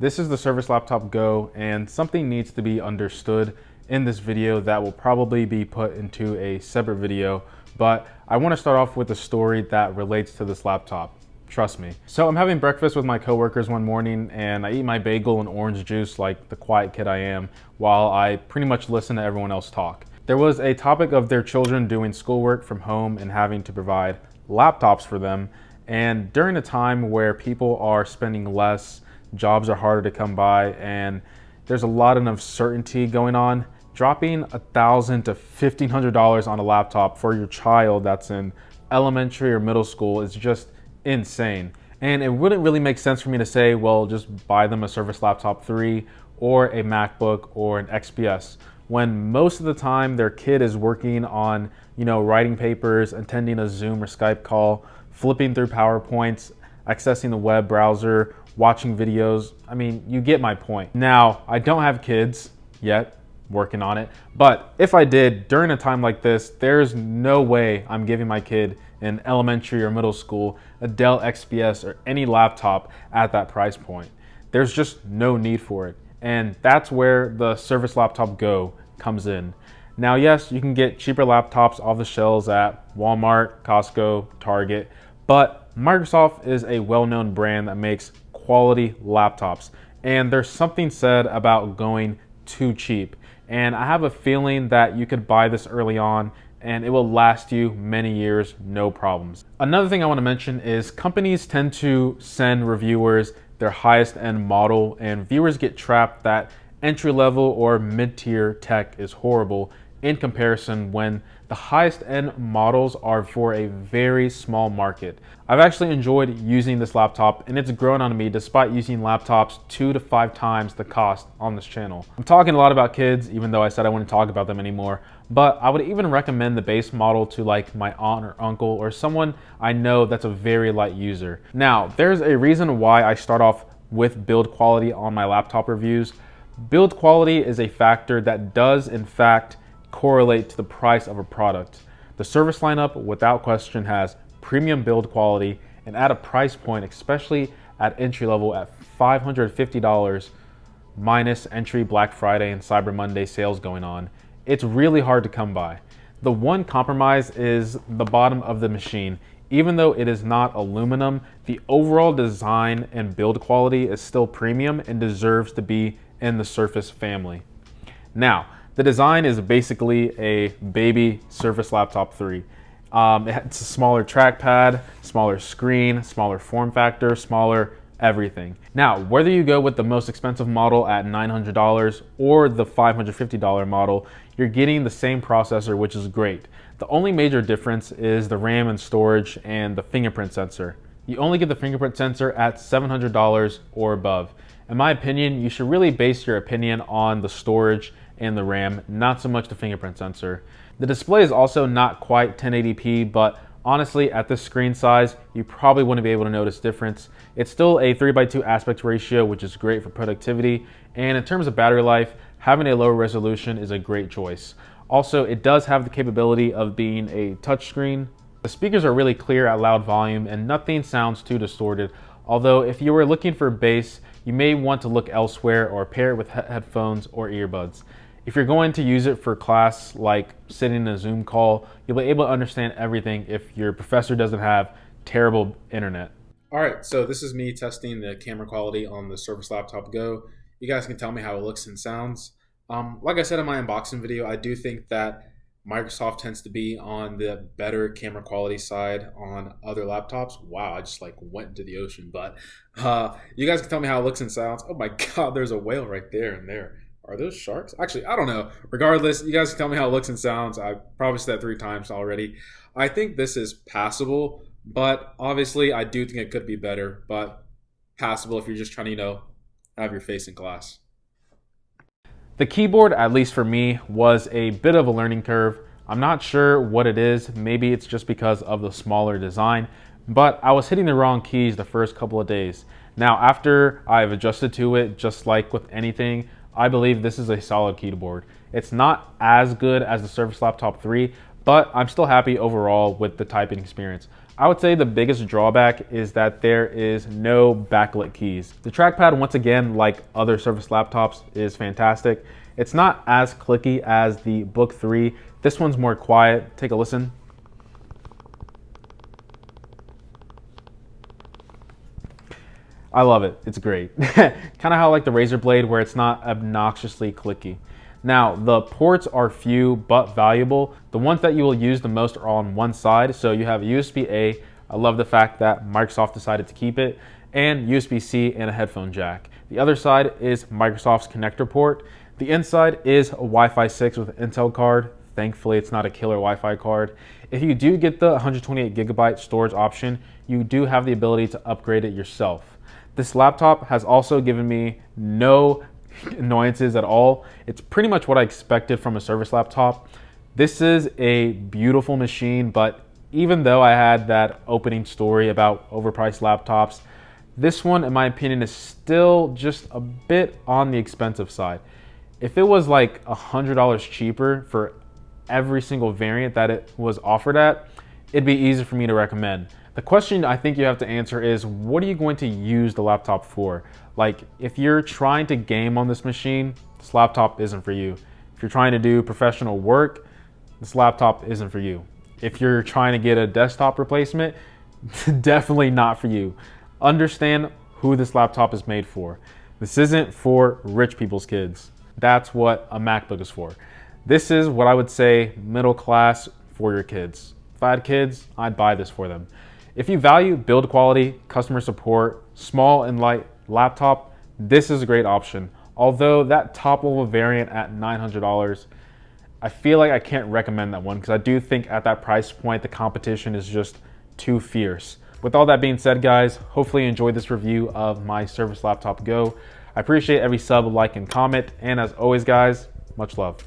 This is the Surface Laptop Go, and something needs to be understood in this video that will probably be put into a separate video, but I want to start off with a story that relates to this laptop. Trust me. So I'm having breakfast with my coworkers one morning, and I eat my bagel and orange juice like the quiet kid I am, while I pretty much listen to everyone else talk. There was a topic of their children doing schoolwork from home and having to provide laptops for them. And during a time where people are spending less, jobs are harder to come by, and there's a lot of uncertainty going on, dropping $1,000 to $1,500 on a laptop for your child that's in elementary or middle school is just insane. And it wouldn't really make sense for me to say, well, just buy them a Surface Laptop 3 or a MacBook or an XPS, when most of the time their kid is working on, writing papers, attending a Zoom or Skype call, flipping through PowerPoints, accessing the web browser, watching videos. I mean, you get my point. Now, I don't have kids yet, working on it, but if I did during a time like this, there's no way I'm giving my kid in elementary or middle school a Dell XPS or any laptop at that price point. There's just no need for it. And that's where the Surface Laptop Go comes in. Now, yes, you can get cheaper laptops off the shelves at Walmart, Costco, Target, but Microsoft is a well-known brand that makes quality laptops, and there's something said about going too cheap. And I have a feeling that you could buy this early on and it will last you many years, no problems. Another thing I want to mention is companies tend to send reviewers their highest end model, and viewers get trapped that entry-level or mid-tier tech is horrible in comparison when the highest end models are for a very small market. I've actually enjoyed using this laptop, and it's grown on me despite using laptops 2 to 5 times the cost on this channel. I'm talking a lot about kids, even though I said I wouldn't talk about them anymore, but I would even recommend the base model to like my aunt or uncle or someone I know that's a very light user. Now, there's a reason why I start off with build quality on my laptop reviews. Build quality is a factor that does in fact correlate to the price of a product. The Surface lineup without question has premium build quality, and at a price point, especially at entry level at $550 minus entry Black Friday and Cyber Monday sales going on, it's really hard to come by. The one compromise is the bottom of the machine. Even though it is not aluminum, the overall design and build quality is still premium and deserves to be in the Surface family. Now, the design is basically a baby Surface Laptop 3. It's a smaller trackpad, smaller screen, smaller form factor, smaller everything. Now, whether you go with the most expensive model at $900 or the $550 model, you're getting the same processor, which is great. The only major difference is the RAM and storage and the fingerprint sensor. You only get the fingerprint sensor at $700 or above. In my opinion, you should really base your opinion on the storage and the RAM, not so much the fingerprint sensor. The display is also not quite 1080p, but honestly, at this screen size, you probably wouldn't be able to notice difference. It's still a 3:2 aspect ratio, which is great for productivity. And in terms of battery life, having a lower resolution is a great choice. Also, it does have the capability of being a touchscreen. The speakers are really clear at loud volume and nothing sounds too distorted. Although if you were looking for bass, you may want to look elsewhere or pair it with headphones or earbuds. If you're going to use it for class, like sitting in a Zoom call, you'll be able to understand everything if your professor doesn't have terrible internet. All right, so this is me testing the camera quality on the Surface Laptop Go. You guys can tell me how it looks and sounds. Like I said in my unboxing video, I do think that Microsoft tends to be on the better camera quality side on other laptops. Wow, I just went into the ocean, but you guys can tell me how it looks and sounds. Oh my God, there's a whale right there and there. Are those sharks? Actually, I don't know. Regardless, you guys can tell me how it looks and sounds. I probably said that 3 times already. I think this is passable, but obviously I do think it could be better, but passable if you're just trying to, have your face in class. The keyboard, at least for me, was a bit of a learning curve. I'm not sure what it is. Maybe it's just because of the smaller design, but I was hitting the wrong keys the first couple of days. Now, after I've adjusted to it, just like with anything, I believe this is a solid keyboard. It's not as good as the Surface Laptop 3, but I'm still happy overall with the typing experience. I would say the biggest drawback is that there is no backlit keys. The trackpad, once again, like other Surface laptops, is fantastic. It's not as clicky as the Book 3. This one's more quiet. Take a listen. I love it. It's great. Kind of how I like the Razer Blade, where it's not obnoxiously clicky. Now, the ports are few but valuable. The ones that you will use the most are on one side. So you have USB-A. I love the fact that Microsoft decided to keep it, and USB-C and a headphone jack. The other side is Microsoft's connector port. The inside is a Wi-Fi 6 with an Intel card. Thankfully, it's not a killer Wi-Fi card. If you do get the 128 gigabyte storage option, you do have the ability to upgrade it yourself. This laptop has also given me no annoyances at all. It's pretty much what I expected from a Surface laptop. This is a beautiful machine, but even though I had that opening story about overpriced laptops, this one, in my opinion, is still just a bit on the expensive side. If it was like $100 cheaper for every single variant that it was offered at, it'd be easy for me to recommend. The question I think you have to answer is, what are you going to use the laptop for? Like, if you're trying to game on this machine, this laptop isn't for you. If you're trying to do professional work, this laptop isn't for you. If you're trying to get a desktop replacement, definitely not for you. Understand who this laptop is made for. This isn't for rich people's kids. That's what a MacBook is for. This is what I would say middle class for your kids. If I had kids, I'd buy this for them. If you value build quality, customer support, small and light laptop, this is a great option. Although that top level variant at $900, I feel like I can't recommend that one because I do think at that price point, the competition is just too fierce. With all that being said, guys, hopefully you enjoyed this review of my Surface Laptop Go. I appreciate every sub, like, and comment. And as always, guys, much love.